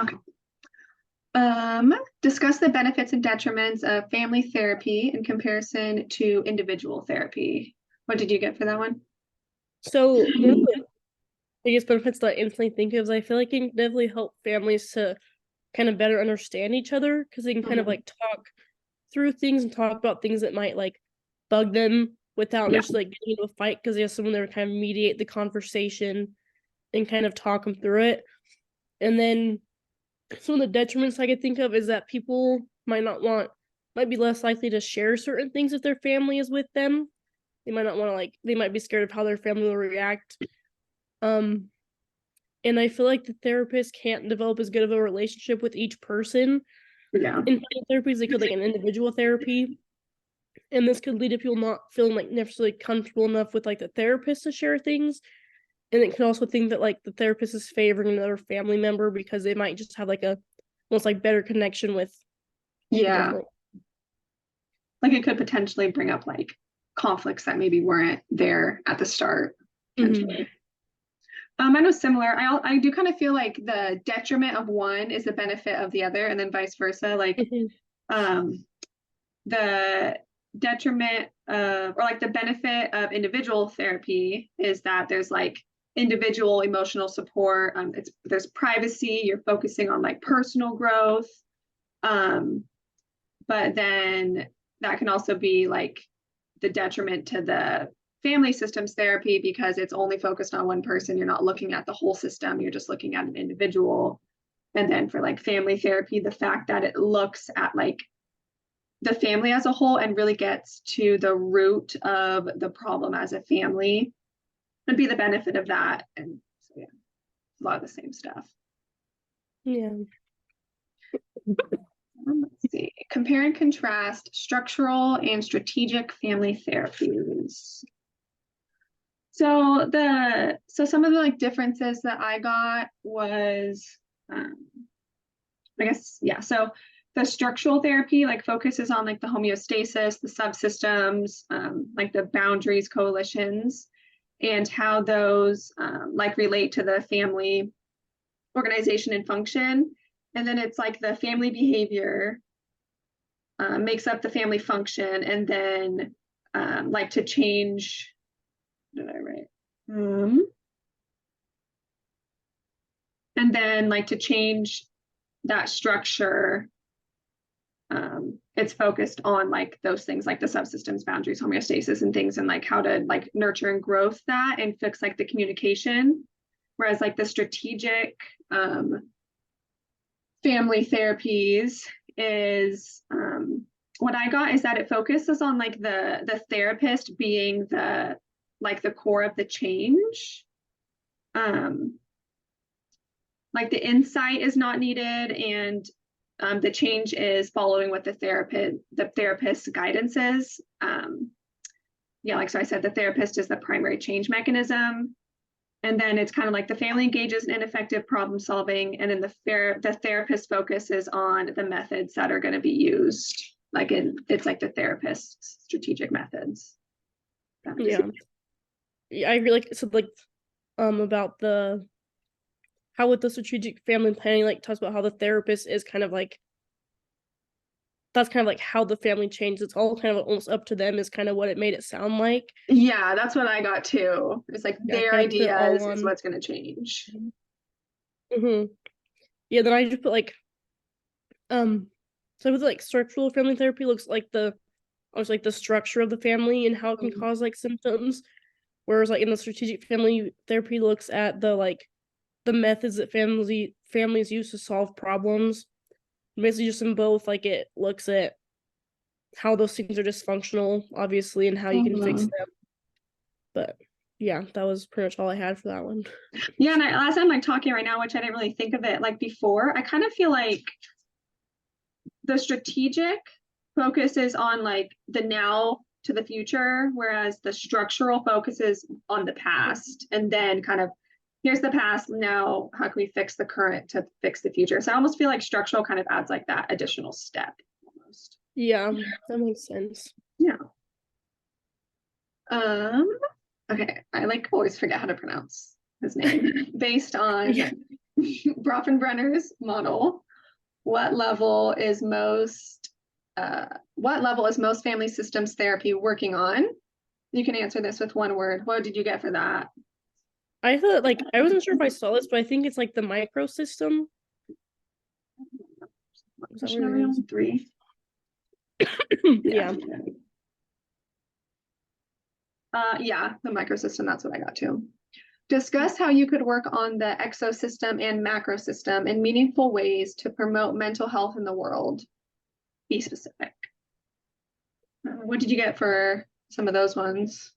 Okay. Discuss the benefits and detriments of family therapy in comparison to individual therapy. What did you get for that one? So one of the biggest benefits that I instantly think of is I feel like it can definitely help families to kind of better understand each other because they can kind of Mhm. like talk through things and talk about things that might like bug them without Yeah. necessarily like getting into a fight because they have someone there to kind of mediate the conversation and kind of talk them through it. And then some of the detriments I could think of is that people might be less likely to share certain things if their family is with them. They might not want to they might be scared of how their family will react. Um, and I feel like the therapist can't develop as good of a relationship with each person Yeah. in therapy as they could like an individual therapy. And this could lead to people not feeling like necessarily comfortable enough with like the therapist to share things. And it can also think that like the therapist is favoring another family member because they might just have like a almost like better connection with a Yeah. different. Like it could potentially bring up like conflicts that maybe weren't there at the start. Mm-hmm. I know similar. I do kind of feel like the detriment of one is the benefit of the other, and then vice versa. Like Mm-hmm. um, the detriment of, or like the benefit of individual therapy is that there's like individual emotional support. There's privacy. You're focusing on like personal growth. Um, but then that can also be like the detriment to the family systems therapy because it's only focused on one person. You're not looking at the whole system, you're just looking at an individual. And then for like family therapy, the fact that it looks at like the family as a whole and really gets to the root of the problem as a family would be the benefit of that. And so yeah, a lot of the same stuff. Yeah. Let's see. Compare and contrast structural and strategic family therapies. So some of the like differences that I got was I guess yeah. So the structural therapy like focuses on like the homeostasis, the subsystems, like the boundaries, coalitions, and how those like relate to the family organization and function. And then it's like the family behavior makes up the family function, and then like to change. What did I write? And then like to change that structure, it's focused on like those things like the subsystems, boundaries, homeostasis, and things, and like how to like nurture and growth that and fix like the communication. Whereas like the strategic family therapies is what I got is that it focuses on like the therapist being the like the core of the change. Um, like the insight is not needed, and the change is following what the therapist's guidance is. Yeah, like so I said, the therapist is the primary change mechanism. And then it's kind of like the family engages in ineffective problem solving, and then the therapist focuses on the methods that are going to be used. It's like the therapist's strategic methods. Yeah. Yeah, I really like so like about the how with the strategic family planning like talks about how the therapist is kind of like that's kind of like how the family changes. It's all kind of almost up to them is kind of what it made it sound like. Yeah, that's what I got too. It's like Yeah, their kind of put it all ideas is on. what's going to change. Mm-hmm. Yeah, then I just put um so with like structural family therapy looks like the almost like the structure of the family and how it can cause like symptoms. Whereas like in the strategic family therapy looks at the like the methods that families use to solve problems. Basically just in both, like it looks at how those things are dysfunctional, obviously, and how you can fix Mhm. them. But yeah, that was pretty much all I had for that one. Yeah, and as I'm like talking right now, which I didn't really think of it like before, I kind of feel like the strategic focuses on like the now to the future, whereas the structural focuses on the past, and then kind of here's the past, now how can we fix the current to fix the future. So I almost feel like structural kind of adds like that additional step almost. Yeah, that makes sense. Yeah. Um, okay, I like always forget how to pronounce his name. Based on Yeah. Brofenbrenner's model. What level is most family systems therapy working on? You can answer this with one word. What did you get for that? I thought like I wasn't sure if I saw this, but I think it's like the microsystem. Is that what it is? 3. Yeah. Yeah, the microsystem, that's what I got too. Discuss how you could work on the exosystem and macrosystem in meaningful ways to promote mental health in the world. Be specific. What did you get for some of those ones?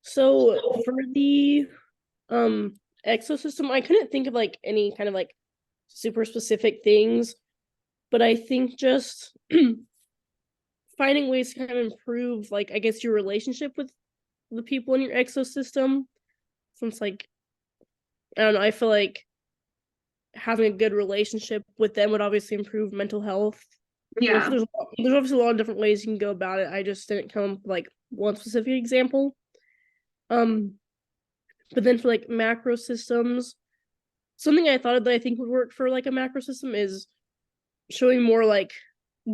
So for the exosystem, I couldn't think of like any kind of like super specific things, but I think just finding ways to kind of improve like I guess your relationship with the people in your exosystem. Since like I don't know, I feel like having a good relationship with them would obviously improve mental health. Yeah. There's obviously a lot of different ways you can go about it. I just didn't come up with like one specific example. But then for like macro systems, something I thought of that I think would work for like a macro system is showing more like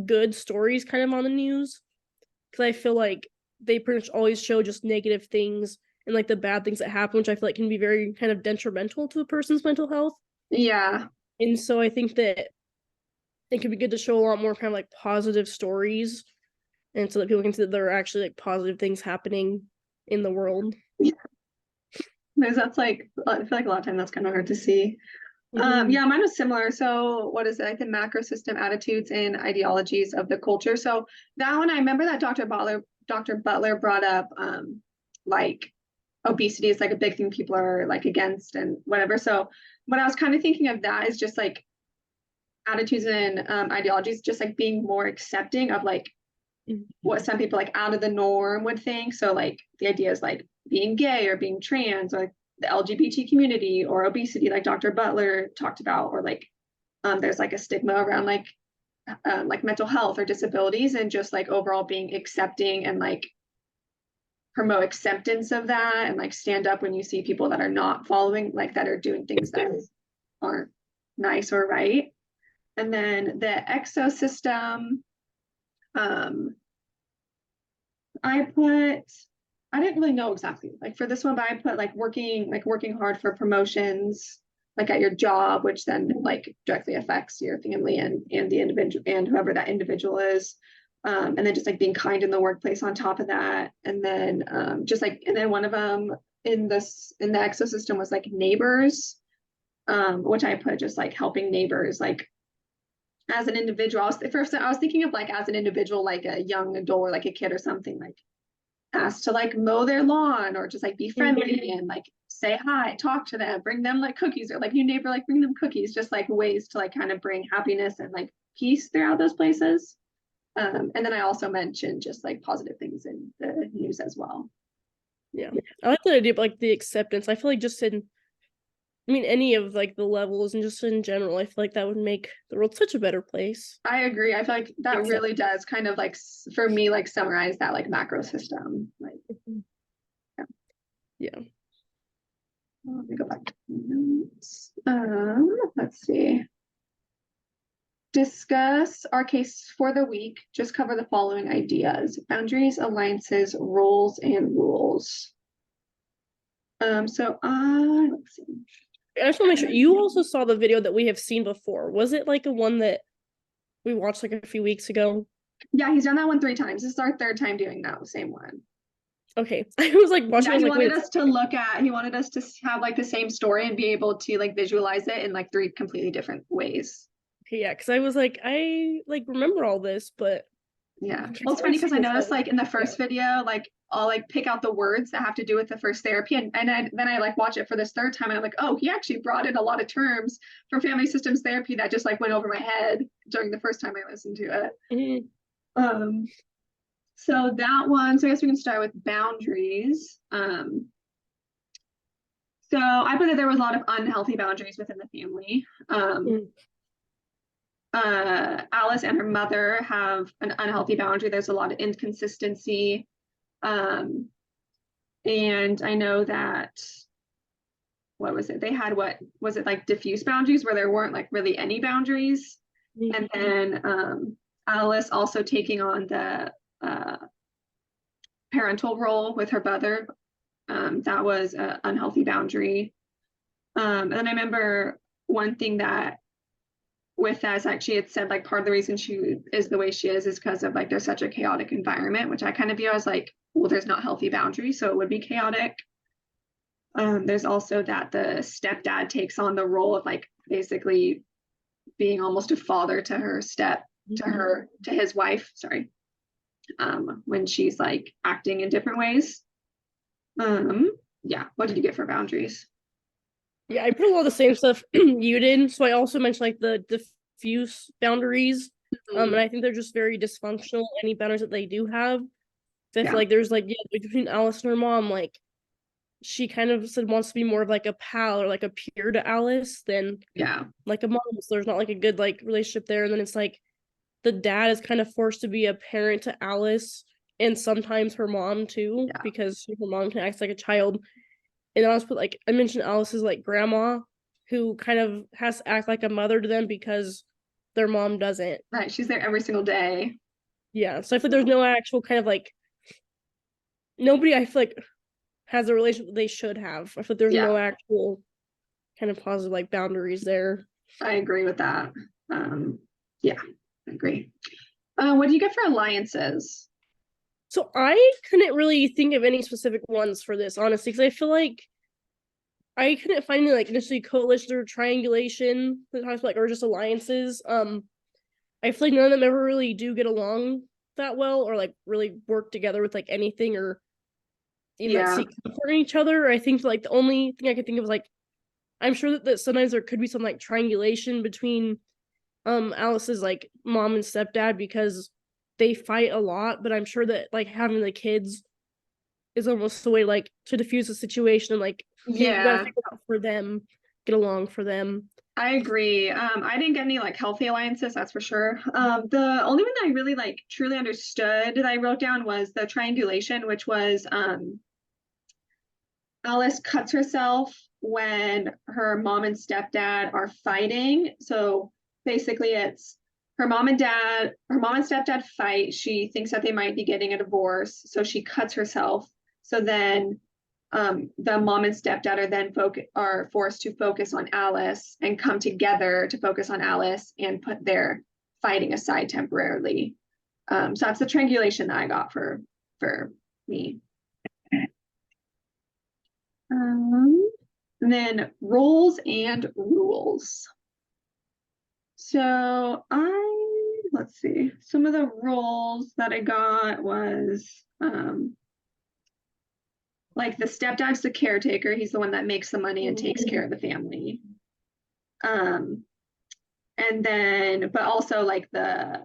good stories kind of on the news. Because I feel like they pretty much always show just negative things and like the bad things that happen, which I feel like can be very kind of detrimental to a person's mental health. Yeah. And so I think that it could be good to show a lot more kind of like positive stories, and so that people can see that there are actually like positive things happening in the world. That's like, I feel like a lot of time that's kind of hard to see. Yeah, mine was similar. So what is it? Like the macro system attitudes and ideologies of the culture. So that one, I remember that Dr. Butler brought up like obesity is like a big thing people are like against and whatever. So what I was kind of thinking of that is just like attitudes and ideologies, just like being more accepting of like what some people like out of the norm would think. So like the idea is like being gay or being trans or like the LGBT community or obesity, like Dr. Butler talked about, or like there's like a stigma around like mental health or disabilities, and just like overall being accepting and like promote acceptance of that, and like stand up when you see people that are not following, like that are doing things that aren't nice or right. And then the exosystem, I didn't really know exactly like for this one, but I put like working hard for promotions like at your job, which then like directly affects your family and the individual and whoever that individual is. And then just like being kind in the workplace on top of that. And then just like, and then one of them in the exosystem was like neighbors, which I put just like helping neighbors, like as an individual. I was thinking of like as an individual, like a young adult or like a kid or something, like asked to like mow their lawn or just like be friendly and like say hi, talk to them, bring them like cookies, or like new neighbor, like bring them cookies, just like ways to like kind of bring happiness and like peace throughout those places. And then I also mentioned just like positive things in the news as well. Yeah, I like the idea of like the acceptance. I feel like just in, I mean, any of like the levels and just in general, I feel like that would make the world such a better place. I agree. I feel like that really does kind of like for me like summarize that like macro system. Like, yeah. Let me go back to the notes. Let's see. Discuss our case for the week. Just cover the following ideas: boundaries, alliances, roles, and rules. Let's see. I just want to make sure you also saw the video that we have seen before. Was it like a one that we watched like a few weeks ago? Yeah, he's done that one 3 times. This is our 3rd time doing that same one. Okay. I was like watching. Yeah, he wanted us to have like the same story and be able to like visualize it in like 3 completely different ways. Okay, yeah, because I was like, I like remember all this, but yeah. Well, it's funny because I noticed like in the first video, like I'll like pick out the words that have to do with the first therapy, and then I like watch it for this 3rd time, and I'm like, oh, he actually brought in a lot of terms from family systems therapy that just like went over my head during the first time I listened to it. So that one, so I guess we can start with boundaries. So I put that there was a lot of unhealthy boundaries within the family. Alice and her mother have an unhealthy boundary. There's a lot of inconsistency. And I know that what was it? They had, what was it, like diffuse boundaries where there weren't like really any boundaries. And then Alice also taking on the parental role with her brother. That was an unhealthy boundary. And then I remember one thing that with that is actually it said like part of the reason she is the way she is because of like there's such a chaotic environment, which I kind of view as like, well, there's not healthy boundaries, so it would be chaotic. There's also that the stepdad takes on the role of like basically being almost a father to her to his wife, sorry, when she's like acting in different ways. Yeah, what did you get for boundaries? Yeah, I put a lot of the same stuff you did. So I also mentioned like the diffuse boundaries. And I think they're just very dysfunctional, any boundaries that they do have. So I feel like there's like, yeah, between Alice and her mom, like she kind of said wants to be more of like a pal or like a peer to Alice than like a mom. So there's not like a good like relationship there. And then it's like the dad is kind of forced to be a parent to Alice and sometimes her mom too, because her mom can act like a child. And I was put like I mentioned Alice's like grandma, who kind of has to act like a mother to them because their mom doesn't. Right, she's there every single day. Yeah, so I feel like there's no actual kind of like nobody I feel like has a relationship they should have. I feel like there's no actual kind of positive like boundaries there. I agree with that. Yeah, I agree. What do you get for alliances? So I couldn't really think of any specific ones for this, honestly, because I feel like I couldn't find any like initially coalition or triangulation that talks about, like, or just alliances. I feel like none of them ever really do get along that well or like really work together with like anything or even like seek support in each other. I think like the only thing I could think of is like I'm sure that sometimes there could be some like triangulation between Alice's like mom and stepdad because they fight a lot, but I'm sure that like having the kids is almost the way like to diffuse the situation and like you gotta figure out for them, get along for them. I agree. I didn't get any like healthy alliances, that's for sure. The only one that I really like truly understood that I wrote down was the triangulation, which was Alice cuts herself when her mom and stepdad are fighting. So basically it's her mom and stepdad fight. She thinks that they might be getting a divorce, so she cuts herself. So then the mom and stepdad are then are forced to focus on Alice and come together to focus on Alice and put their fighting aside temporarily. So that's the triangulation that I got for me. And then roles and rules. So let's see, some of the roles that I got was like the stepdad's the caretaker. He's the one that makes the money and takes care of the family. And then, but also like the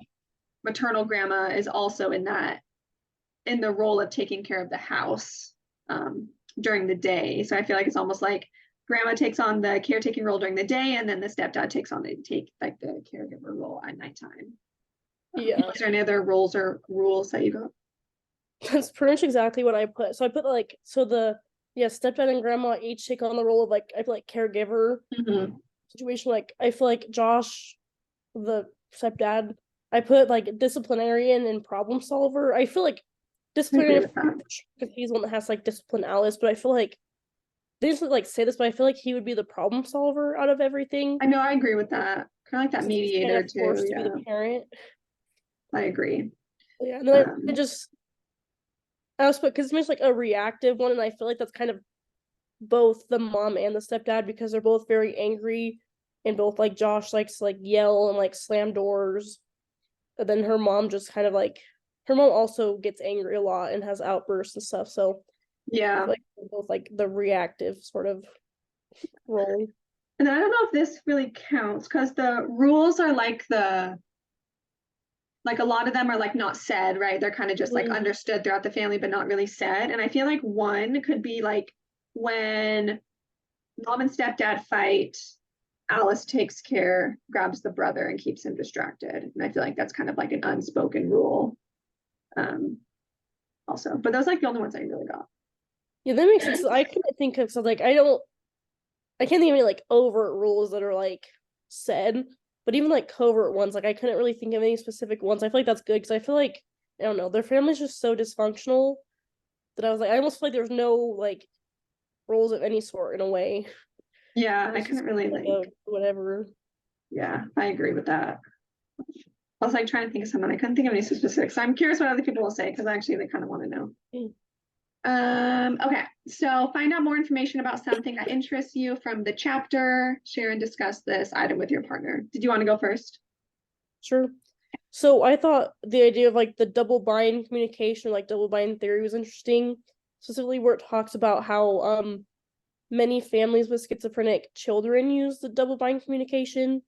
maternal grandma is also in the role of taking care of the house during the day. So I feel like it's almost like grandma takes on the caretaking role during the day, and then the stepdad takes on the caregiver role at nighttime. Is there any other roles or rules that you got? That's pretty much exactly what I put. So I put like stepdad and grandma each take on the role of like I feel like caregiver situation. Like I feel like Josh, the stepdad, I put like disciplinarian and problem solver. I feel like disciplinarian because he's the one that has to like discipline Alice, but I feel like they just like say this, but I feel like he would be the problem solver out of everything. I know, I agree with that. Kind of like that mediator kind of forced to be the parent. I agree. Yeah, and then I also put because it's like a reactive one, and I feel like that's kind of both the mom and the stepdad because they're both very angry, and both like Josh likes to like yell and like slam doors, and then her mom just kind of like her mom also gets angry a lot and has outbursts and stuff. So like both like the reactive sort of role. And I don't know if this really counts because the rules are like a lot of them are like not said, right? They're kind of just like understood throughout the family, but not really said. And I feel like one could be like when mom and stepdad fight, Alice grabs the brother and keeps him distracted. And I feel like that's kind of like an unspoken rule. Also, but those are like the only ones I really got. Yeah, that makes sense. I couldn't think of so like I don't I can't think of any like overt rules that are like said, but even like covert ones, like I couldn't really think of any specific ones. I feel like that's good because I feel like I don't know, their family's just so dysfunctional that I was like, I almost feel like there's no like rules of any sort in a way. Yeah, I It's couldn't just really like like, whatever. yeah, I agree with that. I was like trying to think of someone. I couldn't think of any specifics. So I'm curious what other people will say because actually they kind of want to know. Mm. Okay, so find out more information about something that interests you from the chapter. Share and discuss this item with your partner. Did you want to go first? Sure. So I thought the idea of like the double bind communication, like double bind theory was interesting, specifically where it talks about how many families with schizophrenic children use the double bind communication.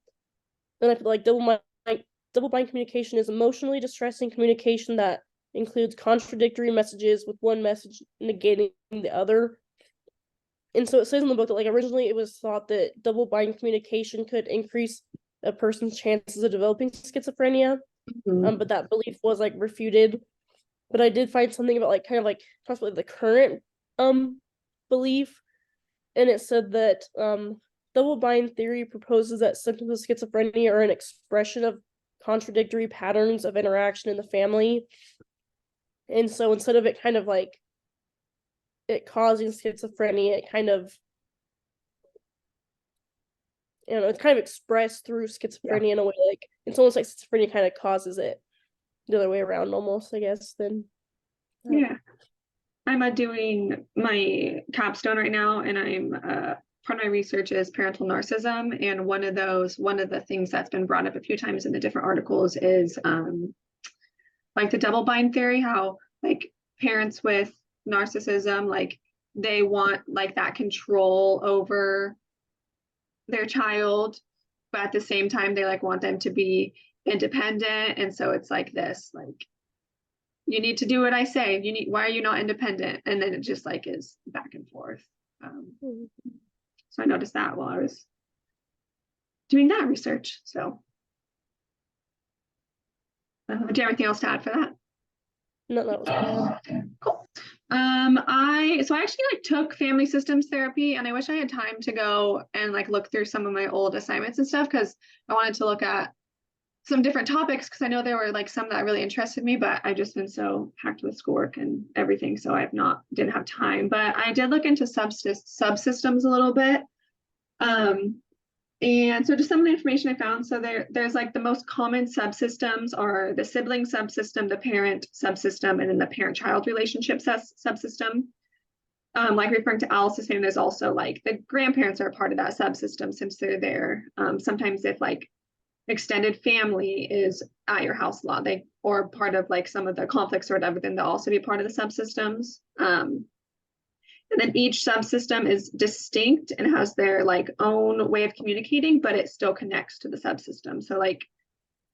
And I feel like double bind communication is emotionally distressing communication that includes contradictory messages with one message negating the other. And so it says in the book that like originally it was thought that double bind communication could increase a person's chances of developing schizophrenia. But that belief was like refuted. But I did find something about like kind of like possibly the current belief, and it said that double bind theory proposes that symptoms of schizophrenia are an expression of contradictory patterns of interaction in the family. And so instead of it kind of like it causing schizophrenia, it kind of it's kind of expressed through schizophrenia in a way like it's almost like schizophrenia kind of causes it the other way around almost, I guess, then. Yeah. I'm doing my capstone right now, and I'm part of my research is parental narcissism, and one of the things that's been brought up a few times in the different articles is like the double bind theory, how like parents with narcissism, like they want like that control over their child, but at the same time they like want them to be independent, and so it's like this like you need to do what I say. Why are you not independent? And then it just like is back and forth. So I noticed that while I was doing that research. So do you have anything else to add for that? No, that was bad. Cool. I actually like took family systems therapy, and I wish I had time to go and like look through some of my old assignments and stuff because I wanted to look at some different topics because I know there were like some that really interested me, but I've just been so packed with schoolwork and everything, so didn't have time. But I did look into subsystems a little bit. And so just some of the information I found. So there's like the most common subsystems are the sibling subsystem, the parent subsystem, and then the parent-child relationship subsystem. Like referring to Alice's family, there's also like the grandparents are a part of that subsystem since they're there. Sometimes if like extended family is at your house a lot, they or part of like some of the conflicts or whatever, then they'll also be part of the subsystems. And then each subsystem is distinct and has their like own way of communicating, but it still connects to the subsystem. So like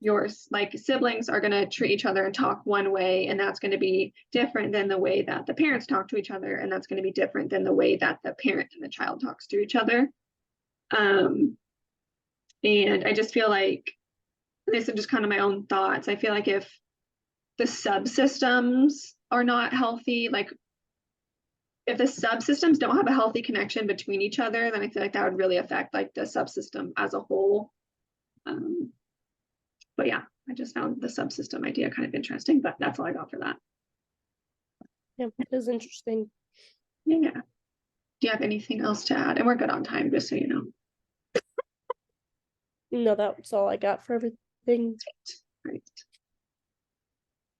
yours, like siblings are going to treat each other and talk one way, and that's going to be different than the way that the parents talk to each other, and that's going to be different than the way that the parent and the child talks to each other. And I just feel like this is just kind of my own thoughts. I feel like if the subsystems are not healthy, like if the subsystems don't have a healthy connection between each other, then I feel like that would really affect like the subsystem as a whole. But yeah, I just found the subsystem idea kind of interesting, but that's all I got for that. Yeah, it is interesting. Yeah. Do you have anything else to add? And we're good on time, just so you know. No, that's all I got for everything. Right.